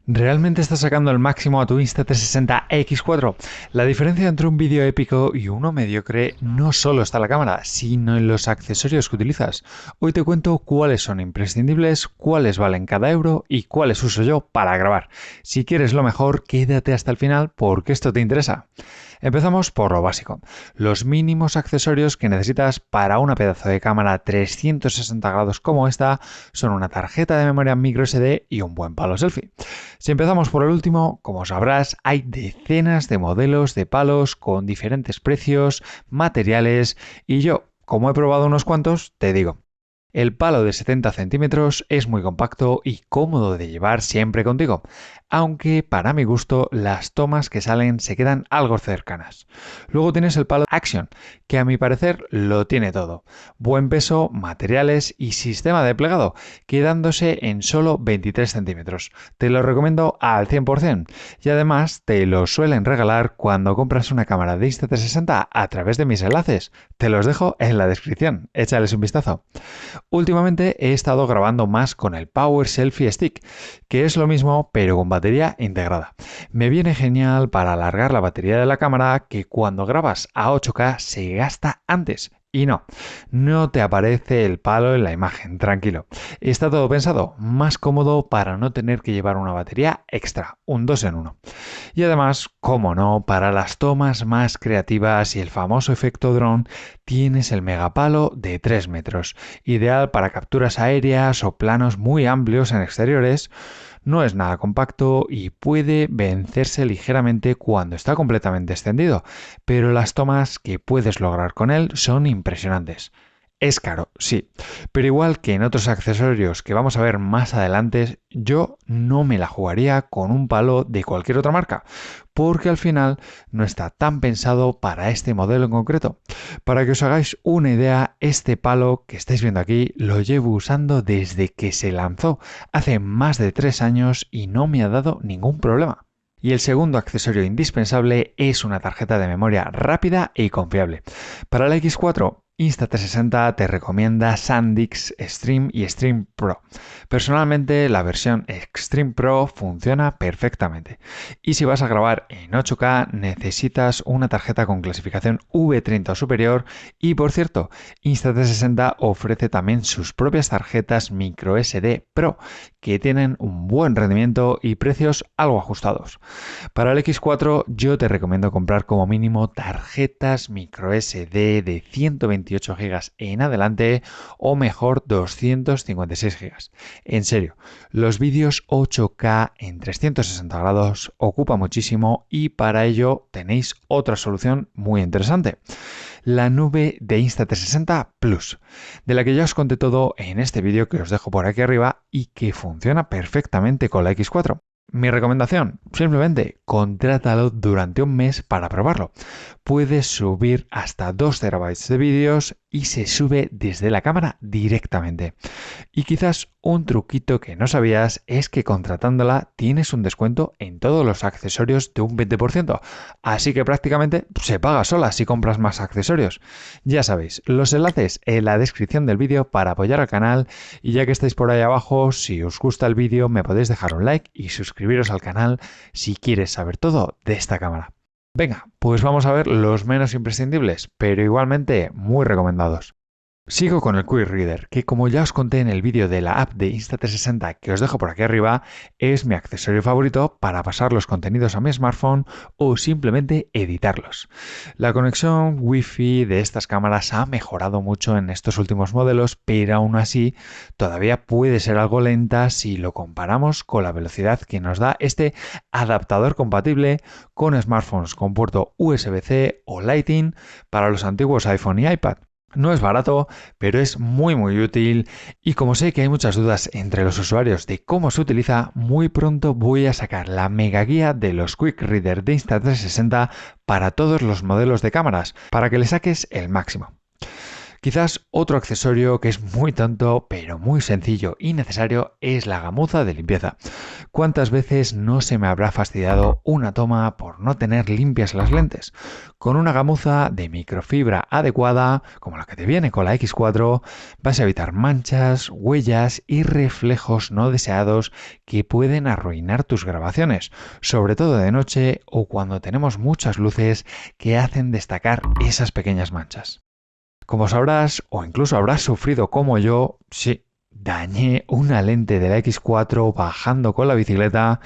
¿Realmente estás sacando el máximo a tu Insta360 X4? La diferencia entre un vídeo épico y uno mediocre no solo está en la cámara, sino en los accesorios que utilizas. Hoy te cuento cuáles son imprescindibles, cuáles valen cada euro y cuáles uso yo para grabar. Si quieres lo mejor, quédate hasta el final porque esto te interesa. Empezamos por lo básico, los mínimos accesorios que necesitas para una pedazo de cámara 360 grados como esta son una tarjeta de memoria microSD y un buen palo selfie. Si empezamos por el último, como sabrás, hay decenas de modelos de palos con diferentes precios, materiales y yo, como he probado unos cuantos, te digo. El palo de 70 centímetros es muy compacto y cómodo de llevar siempre contigo, aunque para mi gusto las tomas que salen se quedan algo cercanas. Luego tienes el palo Action, que a mi parecer lo tiene todo. Buen peso, materiales y sistema de plegado, quedándose en solo 23 centímetros. Te lo recomiendo al 100% y además te lo suelen regalar cuando compras una cámara de Insta360 a través de mis enlaces. Te los dejo en la descripción, échales un vistazo. Últimamente he estado grabando más con el Power Selfie Stick, que es lo mismo pero con batería integrada. Me viene genial para alargar la batería de la cámara que cuando grabas a 8K se gasta antes. Y no te aparece el palo en la imagen, tranquilo. Está todo pensado, más cómodo para no tener que llevar una batería extra, un 2 en 1. Y además, como no, para las tomas más creativas y el famoso efecto dron, tienes el megapalo de 3 metros, ideal para capturas aéreas o planos muy amplios en exteriores. No es nada compacto y puede vencerse ligeramente cuando está completamente extendido, pero las tomas que puedes lograr con él son impresionantes. Es caro, sí, pero igual que en otros accesorios que vamos a ver más adelante, yo no me la jugaría con un palo de cualquier otra marca, porque al final no está tan pensado para este modelo en concreto. Para que os hagáis una idea, este palo que estáis viendo aquí lo llevo usando desde que se lanzó, hace más de 3 años y no me ha dado ningún problema. Y el segundo accesorio indispensable es una tarjeta de memoria rápida y confiable. Para la X4, Insta360 te recomienda SanDisk Extreme y Extreme Pro. Personalmente, la versión Extreme Pro funciona perfectamente. Y si vas a grabar en 8K, necesitas una tarjeta con clasificación V30 o superior. Y por cierto, Insta360 ofrece también sus propias tarjetas microSD Pro, que tienen un buen rendimiento y precios algo ajustados. Para el X4 yo te recomiendo comprar como mínimo tarjetas microSD de 128 GB en adelante o mejor 256 GB. En serio, los vídeos 8K en 360 grados ocupa muchísimo y para ello tenéis otra solución muy interesante. La nube de Insta360 Plus, de la que ya os conté todo en este vídeo que os dejo por aquí arriba y que funciona perfectamente con la X4. Mi recomendación, simplemente contrátalo durante un mes para probarlo. Puedes subir hasta 2 terabytes de vídeos y se sube desde la cámara directamente. Y quizás un truquito que no sabías es que contratándola tienes un descuento en todos los accesorios de un 20%. Así que prácticamente se paga sola si compras más accesorios. Ya sabéis, los enlaces en la descripción del vídeo para apoyar al canal y ya que estáis por ahí abajo, si os gusta el vídeo me podéis dejar un like y suscribiros al canal si quieres saber todo de esta cámara. Venga, pues vamos a ver los menos imprescindibles, pero igualmente muy recomendados. Sigo con el Quick Reader, que como ya os conté en el vídeo de la app de Insta360 que os dejo por aquí arriba, es mi accesorio favorito para pasar los contenidos a mi smartphone o simplemente editarlos. La conexión Wi-Fi de estas cámaras ha mejorado mucho en estos últimos modelos, pero aún así todavía puede ser algo lenta si lo comparamos con la velocidad que nos da este adaptador compatible con smartphones con puerto USB-C o Lightning para los antiguos iPhone y iPad. No es barato, pero es muy útil y como sé que hay muchas dudas entre los usuarios de cómo se utiliza, muy pronto voy a sacar la mega guía de los Quick Reader de Insta360 para todos los modelos de cámaras, para que le saques el máximo. Quizás otro accesorio que es muy tonto, pero muy sencillo y necesario es la gamuza de limpieza. ¿Cuántas veces no se me habrá fastidiado una toma por no tener limpias las lentes? Con una gamuza de microfibra adecuada, como la que te viene con la X4, vas a evitar manchas, huellas y reflejos no deseados que pueden arruinar tus grabaciones, sobre todo de noche o cuando tenemos muchas luces que hacen destacar esas pequeñas manchas. Como sabrás, o incluso habrás sufrido como yo, sí, dañé una lente de la X4 bajando con la bicicleta.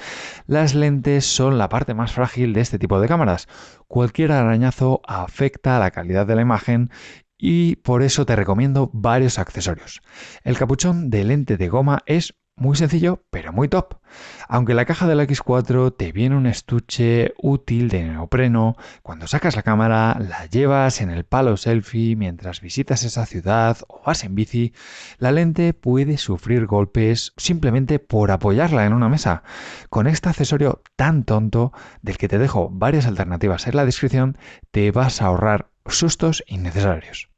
Las lentes son la parte más frágil de este tipo de cámaras. Cualquier arañazo afecta a la calidad de la imagen y por eso te recomiendo varios accesorios. El capuchón de lente de goma es muy sencillo, pero muy top. Aunque la caja de la X4 te viene un estuche útil de neopreno, cuando sacas la cámara la llevas en el palo selfie mientras visitas esa ciudad o vas en bici, la lente puede sufrir golpes simplemente por apoyarla en una mesa. Con este accesorio tan tonto, del que te dejo varias alternativas en la descripción, te vas a ahorrar sustos innecesarios.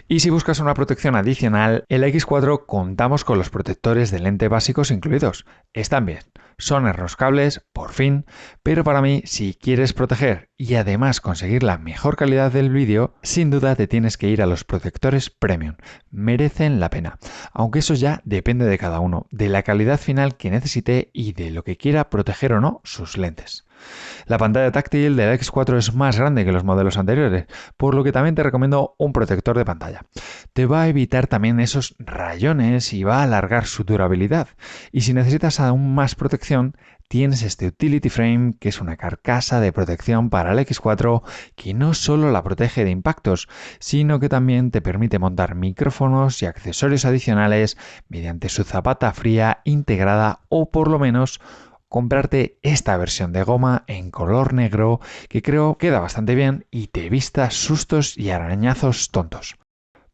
Y si buscas una protección adicional, en la X4 contamos con los protectores de lente básicos incluidos. Están bien, son enroscables, por fin, pero para mí, si quieres proteger y además conseguir la mejor calidad del vídeo, sin duda te tienes que ir a los protectores premium. Merecen la pena, aunque eso ya depende de cada uno, de la calidad final que necesite y de lo que quiera proteger o no sus lentes. La pantalla táctil de la X4 es más grande que los modelos anteriores, por lo que también te recomiendo un protector de pantalla. Te va a evitar también esos rayones y va a alargar su durabilidad. Y si necesitas aún más protección, tienes este Utility Frame, que es una carcasa de protección para el X4 que no solo la protege de impactos, sino que también te permite montar micrófonos y accesorios adicionales mediante su zapata fría integrada o por lo menos comprarte esta versión de goma en color negro que creo queda bastante bien y te evita sustos y arañazos tontos.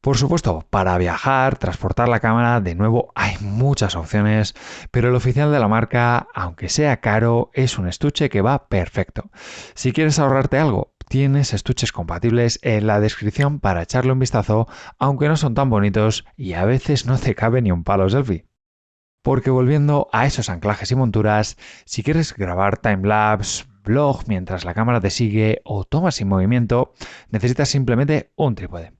Por supuesto, para viajar, transportar la cámara, de nuevo hay muchas opciones, pero el oficial de la marca, aunque sea caro, es un estuche que va perfecto. Si quieres ahorrarte algo, tienes estuches compatibles en la descripción para echarle un vistazo, aunque no son tan bonitos y a veces no te cabe ni un palo selfie. Porque volviendo a esos anclajes y monturas, si quieres grabar timelapse, vlog mientras la cámara te sigue o tomas sin movimiento, necesitas simplemente un trípode.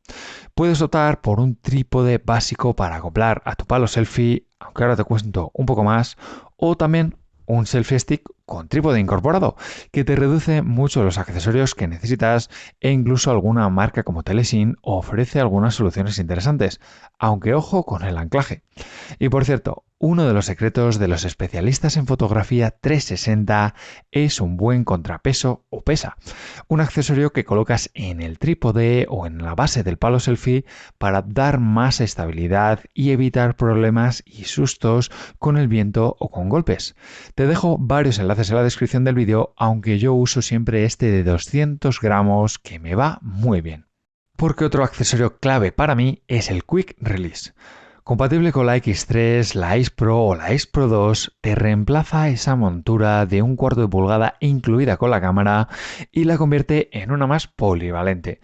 Puedes optar por un trípode básico para acoplar a tu palo selfie, aunque ahora te cuento un poco más, o también un selfie stick con trípode incorporado, que te reduce mucho los accesorios que necesitas e incluso alguna marca como Telesin ofrece algunas soluciones interesantes, aunque ojo con el anclaje. Y por cierto, uno de los secretos de los especialistas en fotografía 360 es un buen contrapeso o pesa, un accesorio que colocas en el trípode o en la base del palo selfie para dar más estabilidad y evitar problemas y sustos con el viento o con golpes. Te dejo varios enlaces en la descripción del vídeo, aunque yo uso siempre este de 200 gramos que me va muy bien. Porque otro accesorio clave para mí es el Quick Release. Compatible con la X3, la X Pro o la X Pro 2, te reemplaza esa montura de 1/4 de pulgada incluida con la cámara y la convierte en una más polivalente.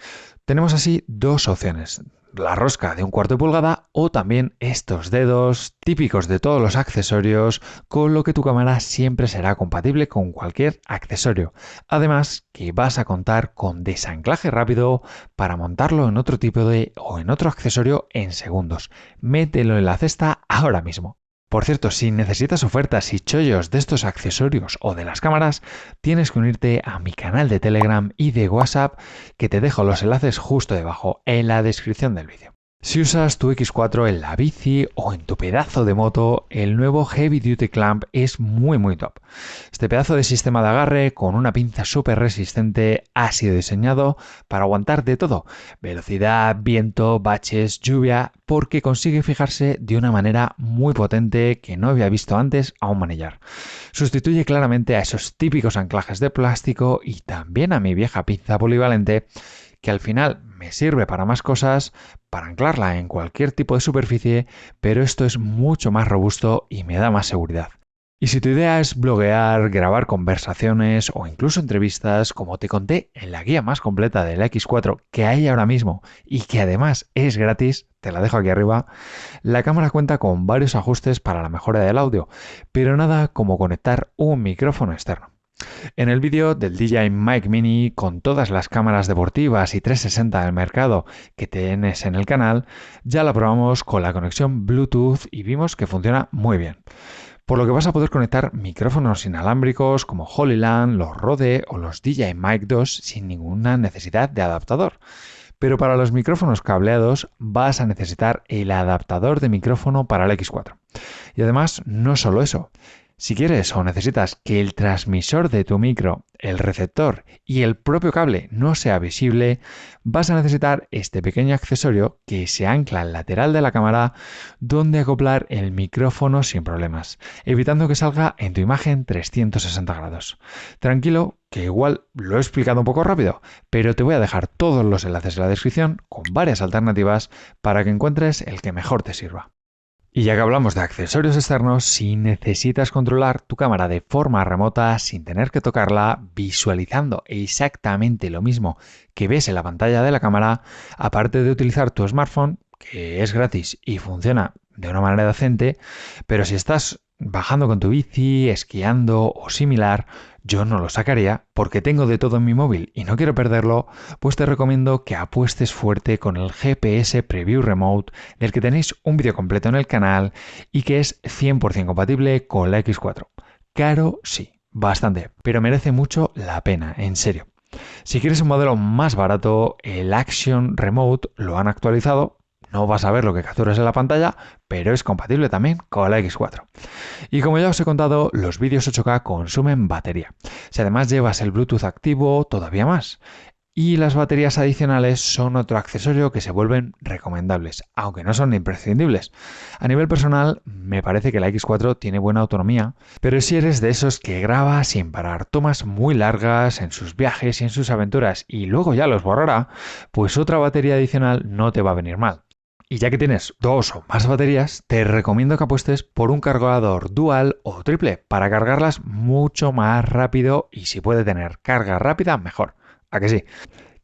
Tenemos así dos opciones, la rosca de 1/4 de pulgada o también estos dedos típicos de todos los accesorios, con lo que tu cámara siempre será compatible con cualquier accesorio. Además que vas a contar con desanclaje rápido para montarlo en otro trípode o en otro accesorio en segundos. Mételo en la cesta ahora mismo. Por cierto, si necesitas ofertas y chollos de estos accesorios o de las cámaras, tienes que unirte a mi canal de Telegram y de WhatsApp, que te dejo los enlaces justo debajo en la descripción del vídeo. Si usas tu X4 en la bici o en tu pedazo de moto, el nuevo Heavy Duty Clamp es muy top. Este pedazo de sistema de agarre con una pinza súper resistente ha sido diseñado para aguantar de todo: velocidad, viento, baches, lluvia, porque consigue fijarse de una manera muy potente que no había visto antes a un manillar. Sustituye claramente a esos típicos anclajes de plástico y también a mi vieja pinza polivalente, que al final me sirve para más cosas, para anclarla en cualquier tipo de superficie, pero esto es mucho más robusto y me da más seguridad. Y si tu idea es bloguear, grabar conversaciones o incluso entrevistas, como te conté en la guía más completa del X4 que hay ahora mismo y que además es gratis, te la dejo aquí arriba, la cámara cuenta con varios ajustes para la mejora del audio, pero nada como conectar un micrófono externo. En el vídeo del DJI Mic Mini con todas las cámaras deportivas y 360 del mercado que tienes en el canal, ya la probamos con la conexión Bluetooth y vimos que funciona muy bien. Por lo que vas a poder conectar micrófonos inalámbricos como Holyland, los Rode o los DJI Mic 2 sin ninguna necesidad de adaptador. Pero para los micrófonos cableados vas a necesitar el adaptador de micrófono para el X4. Y además, no solo eso. Si quieres o necesitas que el transmisor de tu micro, el receptor y el propio cable no sea visible, vas a necesitar este pequeño accesorio que se ancla al lateral de la cámara donde acoplar el micrófono sin problemas, evitando que salga en tu imagen 360 grados. Tranquilo, que igual lo he explicado un poco rápido, pero te voy a dejar todos los enlaces en la descripción con varias alternativas para que encuentres el que mejor te sirva. Y ya que hablamos de accesorios externos, si necesitas controlar tu cámara de forma remota sin tener que tocarla, visualizando exactamente lo mismo que ves en la pantalla de la cámara, aparte de utilizar tu smartphone, que es gratis y funciona de una manera decente, pero si estás bajando con tu bici, esquiando o similar, yo no lo sacaría porque tengo de todo en mi móvil y no quiero perderlo, pues te recomiendo que apuestes fuerte con el GPS Preview Remote del que tenéis un vídeo completo en el canal y que es 100% compatible con la X4. Caro, sí, bastante, pero merece mucho la pena, en serio. Si quieres un modelo más barato, el Action Remote lo han actualizado. No vas a ver lo que capturas en la pantalla, pero es compatible también con la X4. Y como ya os he contado, los vídeos 8K consumen batería. Si además llevas el Bluetooth activo, todavía más. Y las baterías adicionales son otro accesorio que se vuelven recomendables, aunque no son imprescindibles. A nivel personal, me parece que la X4 tiene buena autonomía, pero si eres de esos que graba sin parar tomas muy largas en sus viajes y en sus aventuras y luego ya los borrará, pues otra batería adicional no te va a venir mal. Y ya que tienes dos o más baterías, te recomiendo que apuestes por un cargador dual o triple para cargarlas mucho más rápido y si puede tener carga rápida, mejor. ¿A que sí?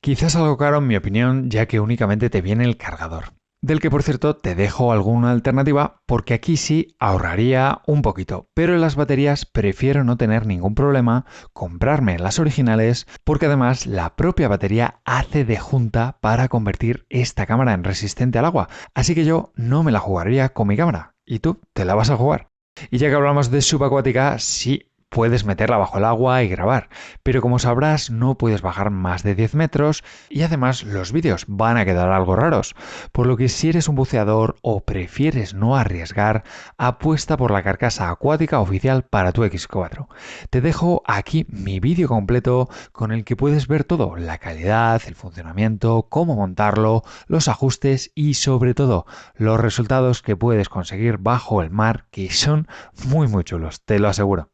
Quizás algo caro en mi opinión, ya que únicamente te viene el cargador. Del que por cierto te dejo alguna alternativa porque aquí sí ahorraría un poquito, pero en las baterías prefiero no tener ningún problema, comprarme las originales porque además la propia batería hace de junta para convertir esta cámara en resistente al agua, así que yo no me la jugaría con mi cámara y tú te la vas a jugar. Y ya que hablamos de subacuática, sí, puedes meterla bajo el agua y grabar, pero como sabrás no puedes bajar más de 10 metros y además los vídeos van a quedar algo raros, por lo que si eres un buceador o prefieres no arriesgar, apuesta por la carcasa acuática oficial para tu X4. Te dejo aquí mi vídeo completo con el que puedes ver todo, la calidad, el funcionamiento, cómo montarlo, los ajustes y sobre todo los resultados que puedes conseguir bajo el mar, que son muy chulos, te lo aseguro.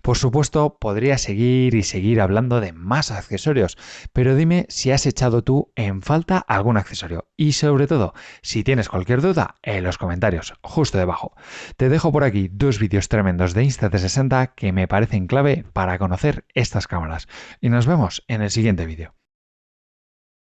Por supuesto, podría seguir y seguir hablando de más accesorios, pero dime si has echado tú en falta algún accesorio y sobre todo, si tienes cualquier duda, en los comentarios, justo debajo. Te dejo por aquí dos vídeos tremendos de Insta360 que me parecen clave para conocer estas cámaras y nos vemos en el siguiente vídeo.